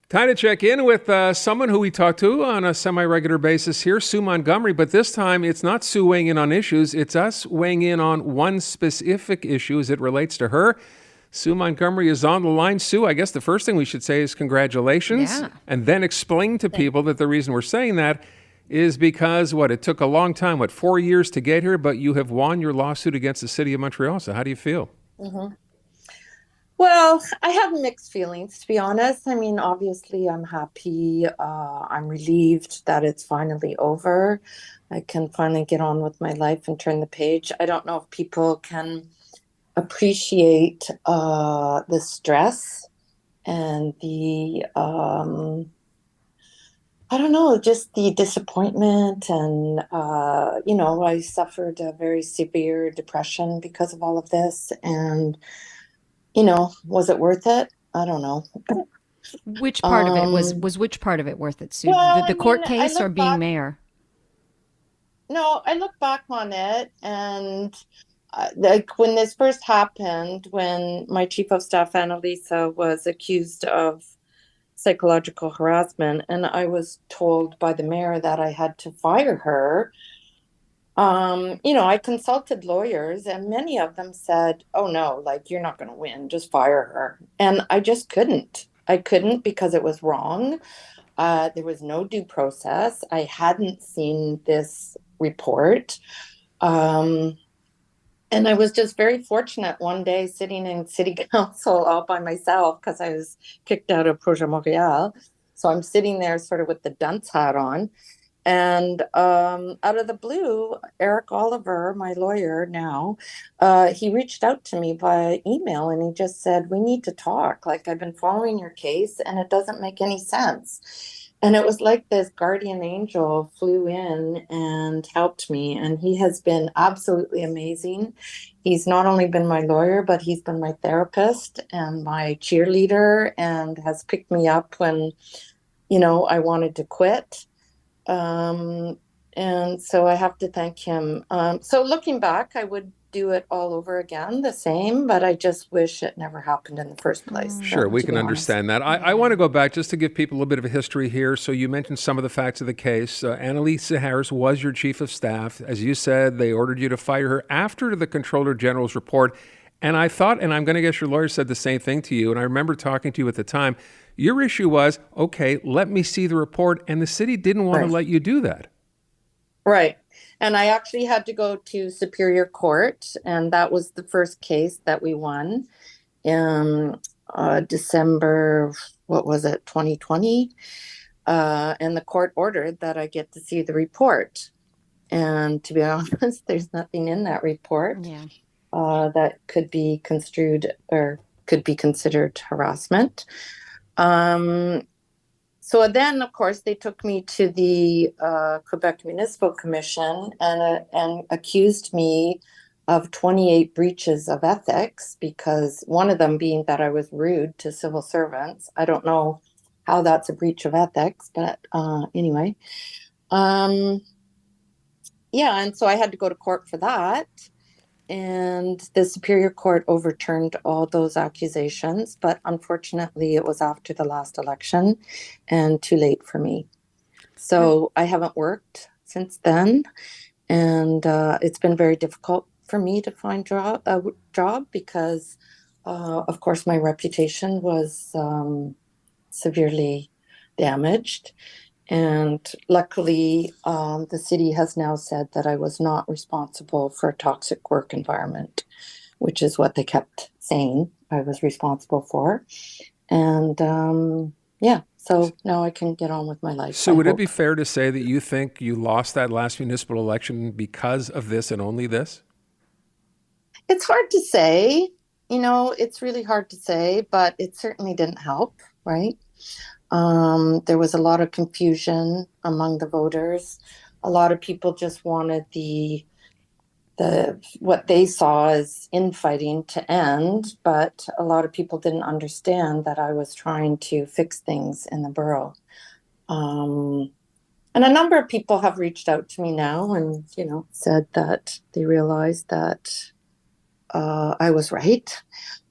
Time to check in with someone who we talk to on a semi-regular basis here, Sue Montgomery. But this time, it's not Sue weighing in on issues. It's us weighing in on one specific issue as it relates to her. Sue Montgomery is on the line. Sue, I guess the first thing we should say is congratulations, Yeah. and then explain to Thank- people that the reason we're saying that is because, it took a long time, 4 years to get here, but you have won your lawsuit against the city of Montreal. So how do you feel? hmm Well, I have mixed feelings, to be honest. I mean, obviously, I'm happy. I'm relieved that it's finally over. I can finally get on with my life and turn the page. I don't know if people can appreciate the stress and I don't know, just the disappointment. And, I suffered a very severe depression because of all of this. And was it worth it? I don't know. Which part of it was Um, was which part of it worth it, Sue? The, well, the I mean, court case or being mayor? I look back on it and like when this first happened, when my chief of staff, Annalisa, was accused of psychological harassment, and I was told by the mayor that I had to fire her. I consulted lawyers and many of them said, "Oh no, like you're not going to win, just fire her." And I just couldn't. I couldn't because it was wrong. There was no due process. I hadn't seen this report. Um, and I was just very fortunate one day sitting in city council all by myself because I was kicked out of Projet Montréal. So I'm sitting there sort of with the dunce hat on. And out of the blue, Eric Oliver, my lawyer now, he reached out to me via email and he just said, "We need to talk. Like, I've been following your case and it doesn't make any sense." And it was like this guardian angel flew in and helped me. And he has been absolutely amazing. He's not only been my lawyer, but he's been my therapist and my cheerleader and has picked me up when, I wanted to quit. Um, and so I have to thank him. So looking back, I would do it all over again, the same, but I just wish it never happened in the first place, Sure, we to be can honest. understand that. I Yeah. want to go back just to give people a little bit of a history here. So you mentioned some of the facts of the case. Annalisa Harris was your chief of staff. As you said, they ordered you to fire her after the Controller General's report. And I thought, and I'm going to guess your lawyer said the same thing to you, and I remember talking to you at the time, your issue was, okay, let me see the report, and the city didn't want to Right. let you do that. Right. And I actually had to go to Superior Court, and that was the first case that we won in December, what was it, 2020? And the court ordered that I get to see the report. And to be honest, there's nothing in that report Yeah. that could be construed or could be considered harassment. Um, so then, of course, they took me to the Quebec Municipal Commission and accused me of 28 breaches of ethics, because one of them being that I was rude to civil servants. I don't know how that's a breach of ethics, but anyway. Um, yeah, and so I had to go to court for that. And the Superior Court overturned all those accusations, but unfortunately, it was after the last election and too late for me. So I haven't worked since then, and it's been very difficult for me to find a job because, of course, my reputation was severely damaged. And luckily, the city has now said that I was not responsible for a toxic work environment, which is what they kept saying I was responsible for. And yeah, so now I can get on with my life, So I would it be hope. fair to say that you think you lost that last municipal election because of this and only this? It's hard to say, it's really hard to say, but it certainly didn't help, right? There was a lot of confusion among the voters. A lot of people just wanted the what they saw as infighting to end, but a lot of people didn't understand that I was trying to fix things in the borough. Um, and a number of people have reached out to me now and said that they realized that I was right,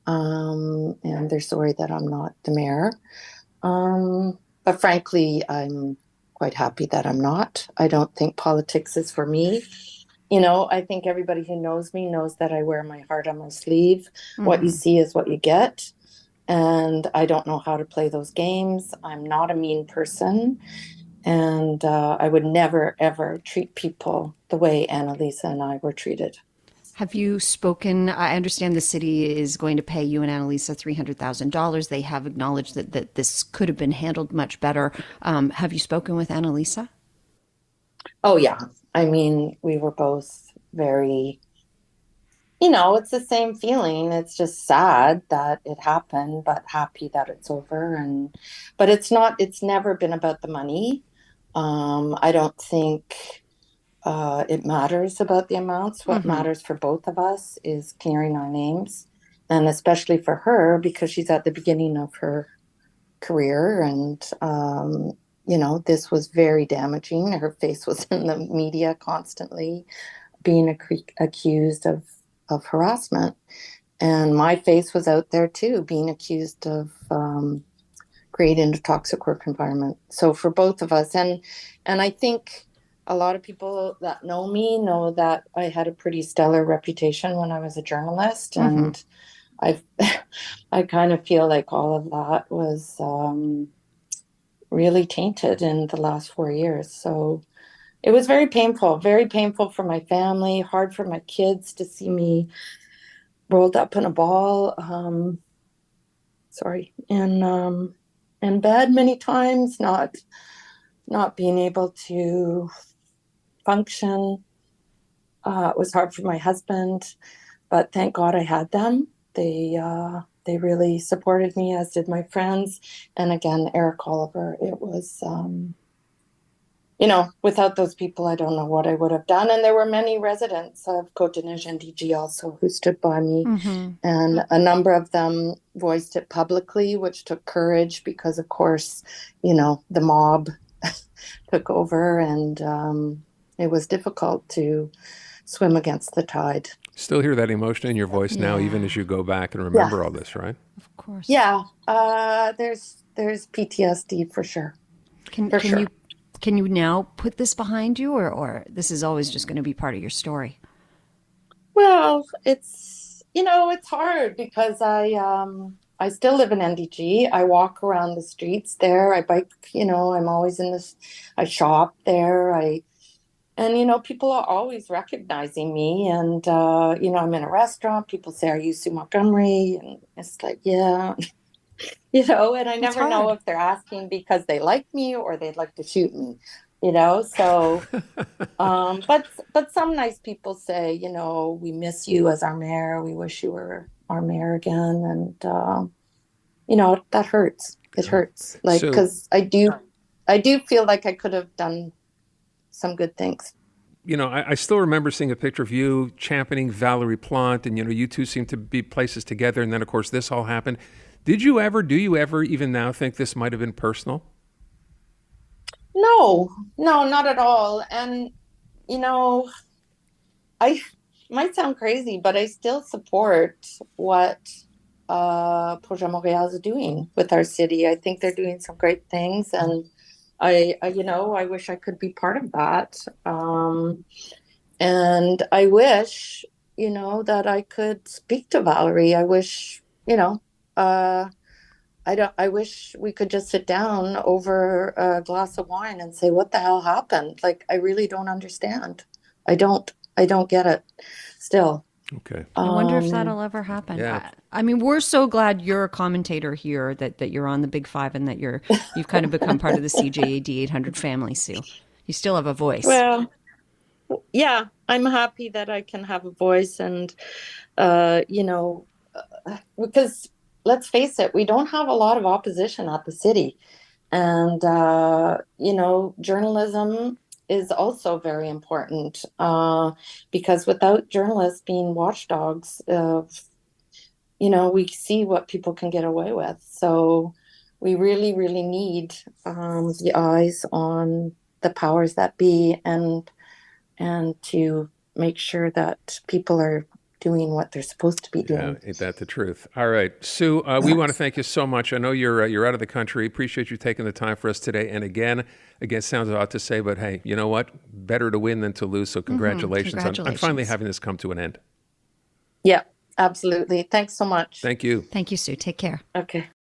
and they're sorry that I'm not the mayor. But frankly, I'm quite happy that I'm not. I don't think politics is for me. I think everybody who knows me knows that I wear my heart on my sleeve. What you see is what you get. And I don't know how to play those games. I'm not a mean person. And I would never, ever treat people the way Annalisa and I were treated. Have you spoken? I understand the city is going to pay you and Annalisa $300,000. They have acknowledged that this could have been handled much better. Have you spoken with Annalisa? Oh, yeah. I mean, we were both very, it's the same feeling. It's just sad that it happened, but happy that it's over. But it's never been about the money. I don't think it matters about the amounts. What matters for both of us is clearing our names, and especially for her because she's at the beginning of her career, and this was very damaging. Her face was in the media constantly, being accused of harassment, and my face was out there too, being accused of creating a toxic work environment. So for both of us, and I think a lot of people that know me know that I had a pretty stellar reputation when I was a journalist, and I I kind of feel like all of that was really tainted in the last 4 years. So it was very painful for my family, hard for my kids to see me rolled up in a ball. And bad many times, not being able to function. It was hard for my husband, but thank God I had them. They really supported me, as did my friends. And again, Eric Oliver. It was, without those people, I don't know what I would have done. And there were many residents of CDN-NDG also who stood by me. And a number of them voiced it publicly, which took courage because, of course, the mob took over, and it was difficult to swim against the tide. Still hear that emotion in your voice now, even as you go back and remember all this, right? Of course. Yeah. There's PTSD for sure. Can you now put this behind you, or this is always just going to be part of your story? Well, it's hard because I still live in NDG. I walk around the streets there. I bike, I'm always in this, I shop there. And people are always recognizing me. And, I'm in a restaurant. People say, "Are you Sue Montgomery?" And it's like, yeah, and I never know if they're asking because they like me or they'd like to shoot me, so, but some nice people say, "We miss you as our mayor. We wish you were our mayor again." And, that hurts. It hurts. Because I do feel like I could have done some good things. I still remember seeing a picture of you championing Valérie Plante, and, you two seem to be places together. And then, of course, this all happened. Do you ever, even now, think this might have been personal? No, not at all. And, I might sound crazy, but I still support what Projet Montréal is doing with our city. I think they're doing some great things, and I wish I could be part of that. And I wish, that I could speak to Valérie. I wish, I wish we could just sit down over a glass of wine and say, what the hell happened? Like, I really don't understand. I don't get it still. Okay. I wonder if that'll ever happen. Yeah. I mean, we're so glad you're a commentator here, that you're on the Big Five, and that you've kind of become part of the CJAD 800 family, Sue. You still have a voice. Well, yeah, I'm happy that I can have a voice, and because let's face it, we don't have a lot of opposition at the city, and journalism is also very important, because without journalists being watchdogs, we see what people can get away with. So we really, really need the eyes on the powers that be, and to make sure that people are doing what they're supposed to be Yeah, doing. ain't that the truth? All right, Sue, we want to thank you so much. I know you're out of the country. Appreciate you taking the time for us today. And again, sounds odd to say, but hey, you know what? Better to win than to lose. So congratulations, on finally having this come to an end. Yeah, absolutely. Thanks so much. Thank you. Thank you, Sue. Take care. Okay.